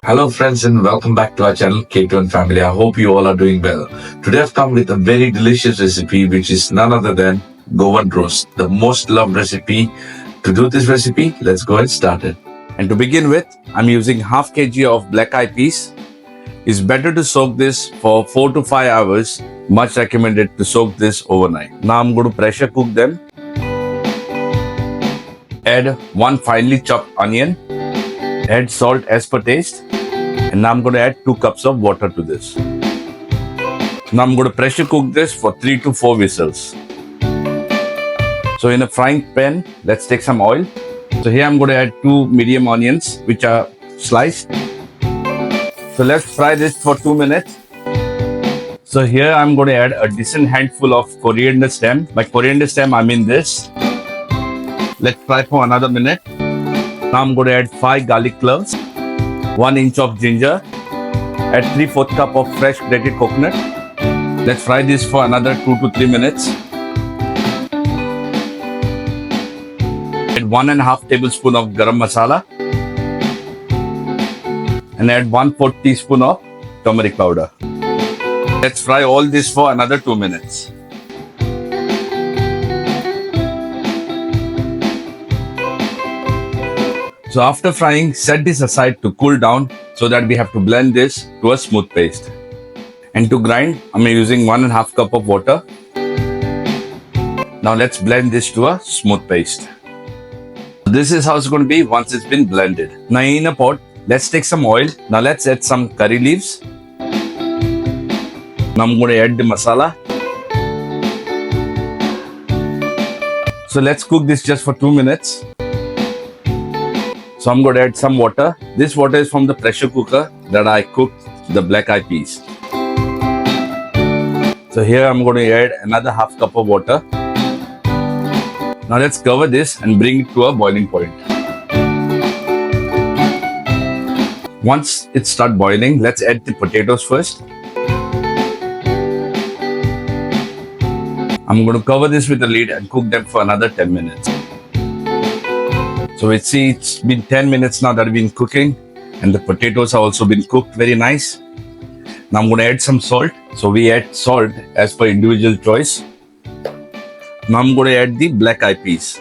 Hello friends and welcome back to our channel K2 and Family. I hope you all are doing well. Today I've come with a very delicious recipe which is none other than Goan roast, the most loved recipe. To do this recipe, let's go and start it. And to begin with, I'm using half kg of black eyed peas. It's better to soak this for 4 to 5 hours. Much recommended to soak this overnight. Now I'm going to pressure cook them. Add 1 finely chopped onion. Add salt as per taste. And now I'm going to add 2 cups of water to this. Now I'm going to pressure cook this for 3 to 4 whistles. So in a frying pan, let's take some oil. So here I'm going to add 2 medium onions which are sliced. So let's fry this for 2 minutes. So here I'm going to add a decent handful of coriander stem. By coriander stem I mean this. Let's fry for another minute. Now I'm going to add 5 garlic cloves, 1 inch of ginger, add 3/4 cup of fresh grated coconut. Let's fry this for another 2 to 3 minutes. Add 1.5 tablespoon of garam masala and add 1/4 teaspoon of turmeric powder. Let's fry all this for another 2 minutes. So after frying, set this aside to cool down so that we have to blend this to a smooth paste. And to grind, I'm using 1.5 cup of water. Now let's blend this to a smooth paste. This is how it's going to be once it's been blended. Now in a pot, let's take some oil. Now let's add some curry leaves. Now I'm going to add the masala. So let's cook this just for 2 minutes. So I'm going to add some water. This water is from the pressure cooker that I cooked the black eyed peas. So here I'm going to add another half cup of water. Now let's cover this and bring it to a boiling point. Once it starts boiling, let's add the potatoes first. I'm going to cover this with a lid and cook them for another 10 minutes. So it's been 10 minutes now that I've been cooking and the potatoes have also been cooked very nice. Now I'm going to add some salt. So we add salt as per individual choice. Now I'm going to add the black eyed peas.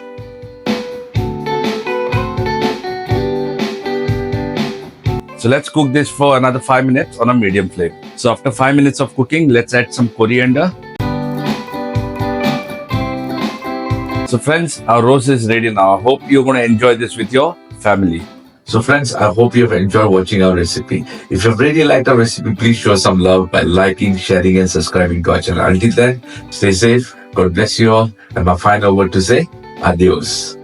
So let's cook this for another 5 minutes on a medium flame. So after 5 minutes of cooking, let's add some coriander. So friends, our roast is ready now. I hope you're going to enjoy this with your family. So friends, I hope you've enjoyed watching our recipe. If you've really liked our recipe, please show some love by liking, sharing and subscribing to our channel. Until then, stay safe. God bless you all. And my final word to say, adios.